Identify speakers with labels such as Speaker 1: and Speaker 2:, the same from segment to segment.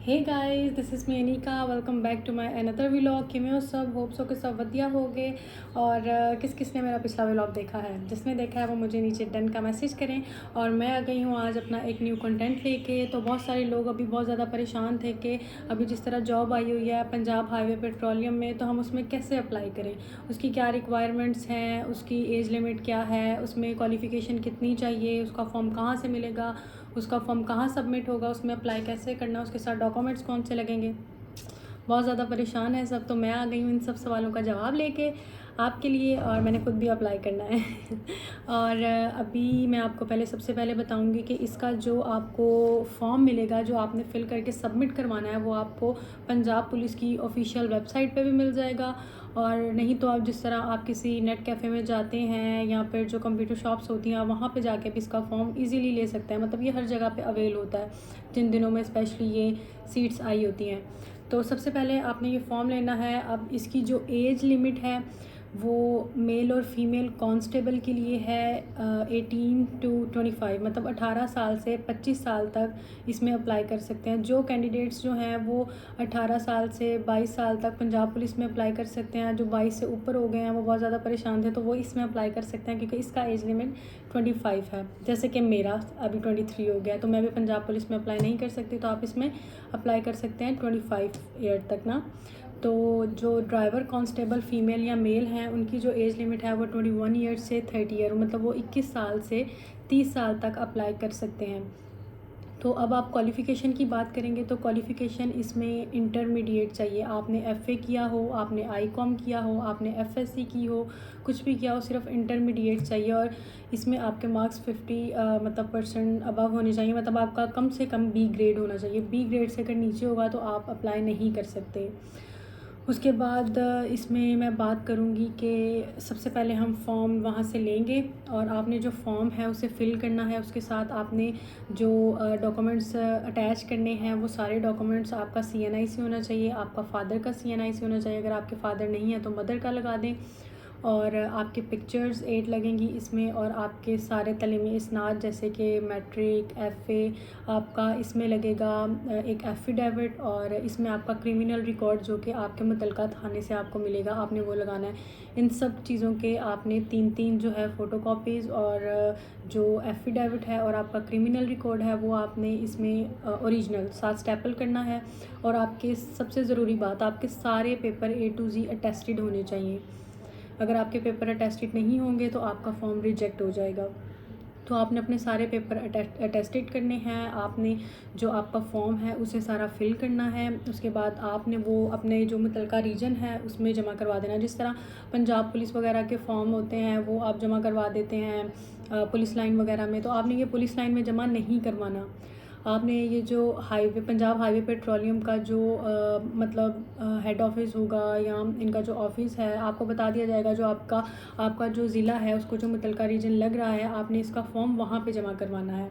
Speaker 1: Hey guys, this is me Anika. Welcome back to my another vlog. किमें हो सब? Hope so कि सब वधिया हो गए। और किस किस ने मेरा पिछला व्लॉग देखा है? जिसने देखा है वो मुझे नीचे डन का मैसेज करें। और मैं आ गई हूँ आज अपना एक न्यू कंटेंट लेके। तो बहुत सारे लोग अभी बहुत ज़्यादा परेशान थे कि अभी जिस तरह जॉब आई हुई है पंजाब हाईवे पेट्रोलियम में, तो हम उसमें कैसे अप्लाई करें, उसकी क्या रिक्वायरमेंट्स हैं, उसकी एज लिमिट क्या है, उसमें क्वालिफ़िकेशन कितनी चाहिए, उसका फॉर्म कहाँ से मिलेगा, उसका फॉर्म कहाँ सबमिट होगा, उसमें अप्लाई कैसे करना, उसके साथ डॉक्यूमेंट्स कौन से लगेंगे। बहुत ज़्यादा परेशान है सब। तो मैं आ गई हूँ इन सब सवालों का जवाब लेके आपके लिए, और मैंने खुद भी अप्लाई करना है। और अभी मैं आपको सबसे पहले बताऊंगी कि इसका जो आपको फॉर्म मिलेगा, जो आपने फ़िल करके सबमिट करवाना है, वो आपको पंजाब पुलिस की ऑफिशियल वेबसाइट पे भी मिल जाएगा। और नहीं तो आप जिस तरह आप किसी नेट कैफ़े में जाते हैं या फिर जो कंप्यूटर शॉप्स होती हैं वहाँ पे जाके भी इसका फॉर्म इजीली ले सकते हैं। मतलब ये हर जगह पे अवेल होता है जिन दिनों में स्पेशली ये सीट्स आई होती हैं। तो सबसे पहले आपने ये फॉर्म लेना है। अब इसकी जो एज लिमिट है वो मेल और फीमेल कांस्टेबल के लिए है 18 टू 25, मतलब 18 साल से 25 साल तक इसमें अप्लाई कर सकते हैं। जो कैंडिडेट्स जो हैं वो 18 साल से 22 साल तक पंजाब पुलिस में अप्लाई कर सकते हैं। जो 22 से ऊपर हो गए हैं वो बहुत ज़्यादा परेशान थे तो वो इसमें अप्लाई कर सकते हैं, क्योंकि इसका एज लिमिट 25 है। जैसे कि मेरा अभी 23 हो गया, तो मैं भी पंजाब पुलिस में अप्लाई नहीं कर सकती, तो आप इसमें अप्लाई कर सकते हैं 25 ईयर तक ना। तो जो ड्राइवर कांस्टेबल फ़ीमेल या मेल हैं उनकी जो एज लिमिट है वो 21 ईयर से 30 ईयर, मतलब वो 21 साल से 30 साल तक अप्लाई कर सकते हैं। तो अब आप क्वालिफ़िकेशन की बात करेंगे तो क्वालिफ़िकेशन इसमें इंटरमीडिएट चाहिए। आपने एफ़ए किया हो, आपने आईकॉम किया हो, आपने एफएससी की हो, कुछ भी किया हो, सिर्फ इंटरमीडिएट चाहिए। और इसमें आपके मार्क्स 50 मतलब % अबव होने चाहिए। मतलब आपका कम से कम बी ग्रेड होना चाहिए। बी ग्रेड से अगर नीचे होगा तो आप अप्लाई नहीं कर सकते। उसके बाद इसमें मैं बात करूँगी कि सबसे पहले हम फॉर्म वहाँ से लेंगे और आपने जो फॉर्म है उसे फ़िल करना है। उसके साथ आपने जो डॉक्यूमेंट्स अटैच करने हैं वो सारे डॉक्यूमेंट्स, आपका सीएनआई से होना चाहिए, आपका फ़ादर का सीएनआई से होना चाहिए। अगर आपके फ़ादर नहीं है तो मदर का लगा दें। और आपके पिक्चर्स 8 लगेंगी इसमें। और आपके सारे तलीमी इसनाद जैसे कि मैट्रिक, एफ़ए, आपका इसमें लगेगा एक एफ़िडेविट। और इसमें आपका क्रिमिनल रिकॉर्ड जो कि आपके मुतलका थाने से आपको मिलेगा, आपने वो लगाना है। इन सब चीज़ों के आपने 3 जो है फ़ोटोकॉपीज़, और जो एफ़िडेविट है और आपका क्रिमिनल रिकॉर्ड है वो आपने इसमें ओरिजिनल साथ स्टेपल करना है। और आपके सबसे ज़रूरी बात, आपके सारे paper A to Z attested होने चाहिए। अगर आपके पेपर अटेस्टेड नहीं होंगे तो आपका फॉर्म रिजेक्ट हो जाएगा। तो आपने अपने सारे पेपर अटेस्टेड करने हैं। आपने जो आपका फॉर्म है उसे सारा फिल करना है। उसके बाद आपने वो अपने जो मुतलका रीजन है उसमें जमा करवा देना। जिस तरह पंजाब पुलिस वगैरह के फॉर्म होते हैं वो आप जमा करवा देते हैं पुलिस लाइन वगैरह में, तो आपने ये पुलिस लाइन में जमा नहीं करवाना। आपने ये जो हाईवे पंजाब हाईवे पेट्रोलियम का जो मतलब हेड ऑफ़िस होगा या इनका जो ऑफ़िस है, आपको बता दिया जाएगा। जो आपका जो ज़िला है उसको जो मुतलका रीजन लग रहा है, आपने इसका फॉर्म वहाँ पे जमा करवाना है।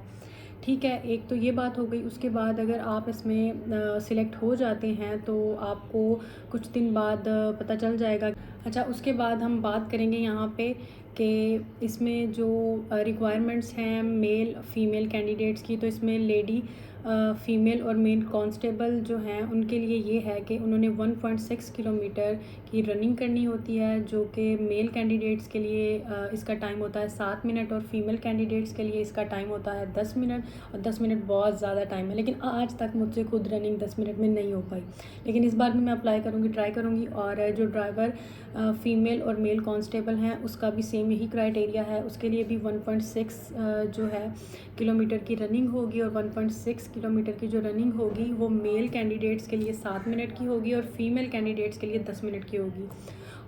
Speaker 1: ठीक है, एक तो ये बात हो गई। उसके बाद अगर आप इसमें सिलेक्ट हो जाते हैं तो आपको कुछ दिन बाद पता चल जाएगा। अच्छा, उसके बाद हम बात करेंगे यहाँ पे कि इसमें जो रिक्वायरमेंट्स हैं मेल फ़ीमेल कैंडिडेट्स की। तो इसमें लेडी फ़ीमेल और मेल कांस्टेबल जो हैं उनके लिए ये है कि उन्होंने 1.6 किलोमीटर की रनिंग करनी होती है, जो कि मेल कैंडिडेट्स के लिए इसका टाइम होता है 7 मिनट, और फीमेल कैंडिडेट्स के लिए इसका टाइम होता है 10 मिनट। और 10 मिनट बहुत ज़्यादा टाइम है, लेकिन आज तक मुझसे खुद रनिंग 10 मिनट में नहीं हो पाई। लेकिन इस बार भी मैं अप्लाई करूँगी, ट्राई करूँगी। और जो ड्राइवर फ़ीमेल और मेल कांस्टेबल हैं उसका भी सेम यही क्राइटेरिया है। उसके लिए भी 1.6 जो है किलोमीटर की रनिंग होगी। और 1.6 किलोमीटर की जो रनिंग होगी वो मेल कैंडिडेट्स के लिए 7 मिनट की होगी और फीमेल कैंडिडेट्स के लिए 10 मिनट की होगी।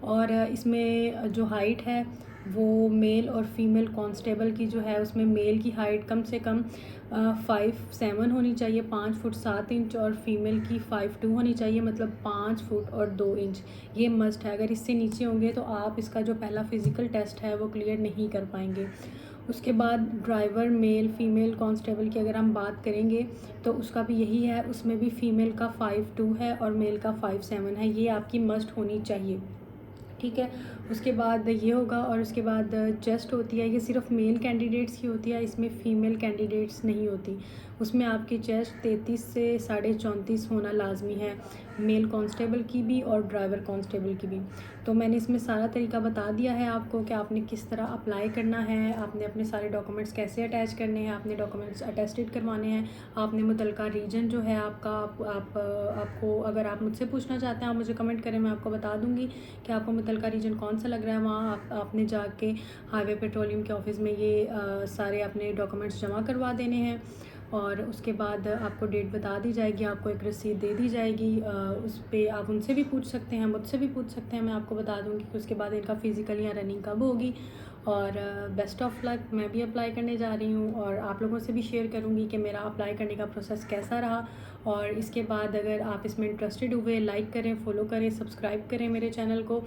Speaker 1: और इसमें जो हाइट है वो मेल और फीमेल कांस्टेबल की जो है उसमें मेल की हाइट कम से कम 5'7" होनी चाहिए, 5 फुट 7 इंच, और फीमेल की 5'2" होनी चाहिए, मतलब 5 फुट और 2 इंच। ये मस्ट है। अगर इससे नीचे होंगे तो आप इसका जो पहला फ़िज़िकल टेस्ट है वो क्लियर नहीं कर पाएंगे। उसके बाद ड्राइवर मेल फ़ीमेल कांस्टेबल की अगर हम बात करेंगे तो उसका भी यही है। उसमें भी फ़ीमेल का 5'2" है और मेल का 5'7" है। ये आपकी मस्ट होनी चाहिए। ठीक है, उसके बाद ये होगा। और उसके बाद चेस्ट होती है, ये सिर्फ मेल कैंडिडेट्स की होती है, इसमें फ़ीमेल कैंडिडेट्स नहीं होती। उसमें आपकी चेस्ट 33 से 34.5 होना लाजमी है, मेल कांस्टेबल की भी और ड्राइवर कांस्टेबल की भी। तो मैंने इसमें सारा तरीका बता दिया है आपको कि आपने किस तरह अप्लाई करना है, आपने अपने सारे डॉक्यूमेंट्स कैसे अटैच करने हैं, आपने डॉक्यूमेंट्स अटेस्टेड करवाने हैं, आपने मुतलका रीजन जो है आपका आपको अगर आप मुझसे पूछना चाहते हैं आप मुझे कमेंट करें, मैं आपको बता दूंगी कि आपको मुतलका रीजन कौन सा लग रहा है। वहाँ आपने जाके हाईवे पेट्रोलियम के ऑफिस में ये सारे अपने डॉक्यूमेंट्स जमा करवा देने हैं और उसके बाद आपको डेट बता दी जाएगी, आपको एक रसीद दे दी जाएगी। उस पर आप उनसे भी पूछ सकते हैं, मुझसे भी पूछ सकते हैं, मैं आपको बता दूंगी कि उसके बाद इनका फ़िज़िकल या रनिंग कब होगी। और बेस्ट ऑफ लक, मैं भी अप्लाई करने जा रही हूँ और आप लोगों से भी शेयर करूँगी कि मेरा अप्लाई करने का प्रोसेस कैसा रहा। और इसके बाद अगर आप इसमें इंटरेस्टेड हुए, लाइक करें, फॉलो करें, सब्सक्राइब करें मेरे चैनल को,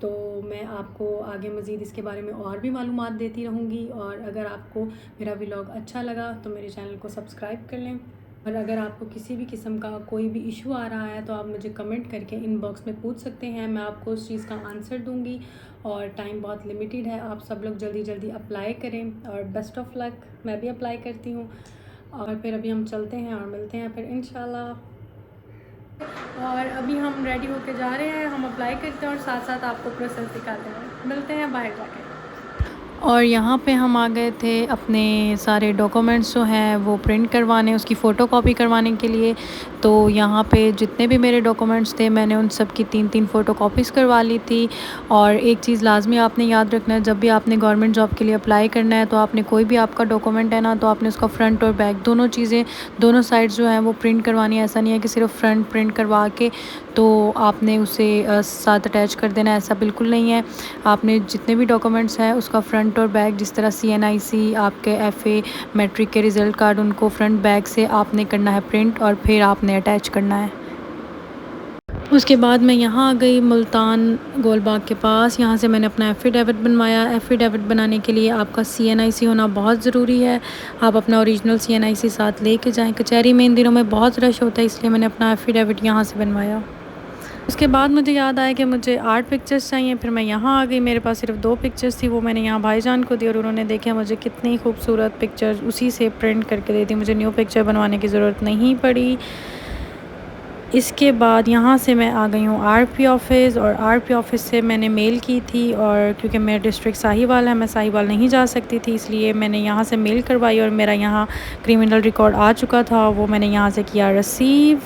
Speaker 1: तो मैं आपको आगे मज़ीद इसके बारे में और भी मालूमात देती रहूँगी। और अगर आपको मेरा व्लॉग अच्छा लगा तो मेरे चैनल को सब्सक्राइब कर लें। और अगर आपको किसी भी किस्म का कोई भी इशू आ रहा है तो आप मुझे कमेंट करके इनबॉक्स में पूछ सकते हैं, मैं आपको उस चीज़ का आंसर दूंगी। और टाइम बहुत लिमिटेड है, आप सब लोग जल्दी जल्दी अप्लाई करें और बेस्ट ऑफ लक। मैं भी अप्लाई करती हूँ और फिर अभी हम चलते हैं और मिलते हैं फिर इंशाल्लाह। और अभी हम रेडी होके जा रहे हैं, हम अप्लाई करते हैं और साथ साथ आपको प्रोसेस दिखाते हैं। मिलते हैं बाहर जाके। और यहाँ पे हम आ गए थे अपने सारे डॉक्यूमेंट्स जो हैं वो प्रिंट करवाने, उसकी फ़ोटो कॉपी करवाने के लिए। तो यहाँ पे जितने भी मेरे डॉक्यूमेंट्स थे मैंने उन सब की 3-3 फ़ोटो कॉपीज़ करवा ली थी। और एक चीज़ लाजमी आपने याद रखना है, जब भी आपने गवर्नमेंट जॉब के लिए अप्लाई करना है तो आपने कोई भी आपका डॉक्यूमेंट है ना, तो आपने उसका फ्रंट और बैक दोनों चीज़ें, दोनों साइड्स जो हैं वो प्रिंट करवानी है। ऐसा नहीं है कि सिर्फ फ्रंट प्रिंट करवा के तो आपने उसे साथ अटैच कर देना, ऐसा बिल्कुल नहीं है। आपने जितने भी डॉक्यूमेंट्स हैं उसका फ्रंट और बैक, जिस तरह CNIC, आपके FA, मैट्रिक के रिज़ल्ट कार्ड, उनको फ्रंट बैक से आपने करना है प्रिंट और फिर आपने अटैच करना है। उसके बाद मैं यहाँ आ गई मुल्तान गोलबाग के पास। यहाँ से मैंने अपना एफ़िडेविट बनवाया। एफ़िडेविट बनाने के लिए आपका CNIC होना बहुत ज़रूरी है। आप अपना ओरिजिनल CNIC साथ लेके जाएं। कचहरी में इन दिनों में बहुत रश होता है, इसलिए मैंने अपना एफ़िडेविट यहाँ से बनवाया। उसके बाद मुझे याद आया कि मुझे 8 पिक्चर्स चाहिए, फिर मैं यहाँ आ गई। मेरे पास सिर्फ 2 पिक्चर्स थी, वो मैंने यहाँ भाईजान को दी और उन्होंने देखे मुझे कितनी खूबसूरत पिक्चर उसी से प्रिंट करके दे दी। मुझे न्यू पिक्चर बनवाने की ज़रूरत नहीं पड़ी। इसके बाद यहाँ से मैं आ गई हूँ RP ऑफ़िस और RP ऑफ़िस से मैंने मेल की थी। और क्योंकि मेरा डिस्ट्रिक्ट साहिवाल है, मैं साहिवाल नहीं जा सकती थी, इसलिए मैंने यहाँ से मेल करवाई और मेरा यहाँ क्रिमिनल रिकॉर्ड आ चुका था, वो मैंने यहाँ से किया रिसीव।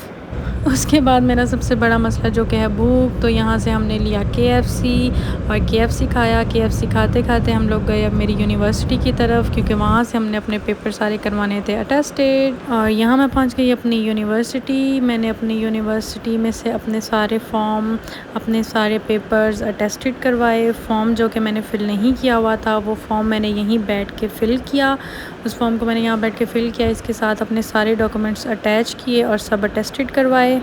Speaker 1: उसके बाद मेरा सबसे बड़ा मसला जो कि है भूख, तो यहाँ से हमने लिया KFC और KFC खाया। KFC खाते खाते हम लोग गए अब मेरी यूनिवर्सिटी की तरफ, क्योंकि वहाँ से हमने अपने पेपर सारे करवाने थे अटेस्टेड। और यहाँ मैं पहुँच गई अपनी यूनिवर्सिटी। मैंने अपनी यूनिवर्सिटी में से अपने सारे फॉर्म, अपने सारे पेपर्स अटेस्टेड करवाए। फ़ॉर्म जो कि मैंने फ़िल नहीं किया हुआ था वो फ़ॉर्म मैंने यहीं बैठ के फ़िल किया। उस फॉर्म को मैंने यहाँ बैठ के फ़िल किया, इसके साथ अपने सारे डॉक्यूमेंट्स अटैच किए और सब अटेस्टेड करवाए।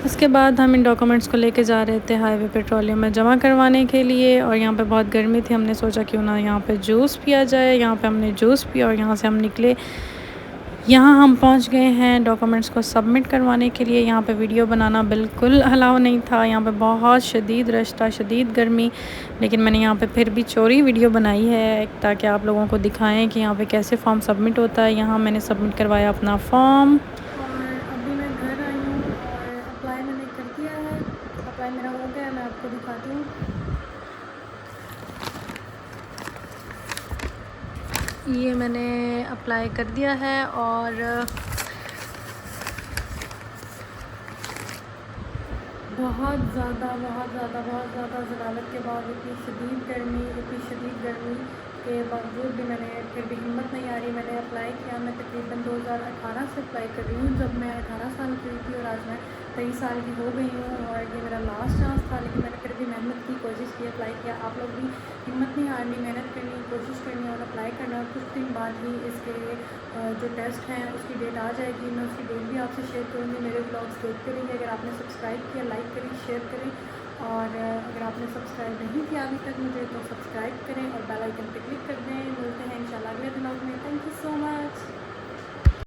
Speaker 1: उसके बाद हम इन डॉक्यूमेंट्स को लेके जा रहे थे हाईवे पेट्रोलियम में जमा करवाने के लिए। और यहाँ पे बहुत गर्मी थी, हमने सोचा क्यों ना यहाँ पे जूस पिया जाए। यहाँ पे हमने जूस पिया और यहाँ से हम निकले। यहाँ हम पहुँच गए हैं डॉक्यूमेंट्स को सबमिट करवाने के लिए। यहाँ पे वीडियो बनाना बिल्कुल अलाउ नहीं था, यहाँ पे बहुत शदीद रश था, शदीद गर्मी। लेकिन मैंने यहाँ पे फिर भी चोरी वीडियो बनाई है ताकि आप लोगों को दिखाएं कि यहाँ पे कैसे फॉर्म सबमिट होता है। यहाँ मैंने सबमिट करवाया अपना फॉर्म और अभी मैं घर आई हूँ और अप्लाई मैंने कर दिया है। अप्लाई मेरा हो गया, मैं आपको दिखाती हूँ। ये मैंने अप्लाई कर दिया है और बहुत ज़्यादा ज़लालत के बाद, इतनी शदीद गर्मी के बावजूद भी मैंने फिर भी हिम्मत नहीं आ रही, मैंने अप्लाई किया। मैं तकरीबन 2018 से अप्लाई कर रही हूँ, जब मैं 18 साल की थी और आज मैं 23 साल की हो गई हूँ। और ये मेरा लास्ट चांस था, लेकिन मैंने फिर भी मेहनत की, कोशिश की, अप्लाई किया। आप लोग भी हिम्मत नहीं हारनी, मेहनत करनी, कोशिश करनी और अप्लाई करना। कुछ दिन बाद ही इसके जो टेस्ट हैं उसकी डेट आ जाएगी, मैं उसकी डेट भी आपसे शेयर करूँगी। मेरे ब्लॉग्स देखते रहिए। अगर आपने सब्सक्राइब किया, लाइक करें, शेयर करें। और अगर आपने सब्सक्राइब नहीं किया अभी तक मुझे, तो सब्सक्राइब करें और बेल आइकन पे क्लिक कर दें। मिलते हैं इंशाल्लाह अगले ब्लॉग में। Thank you so much.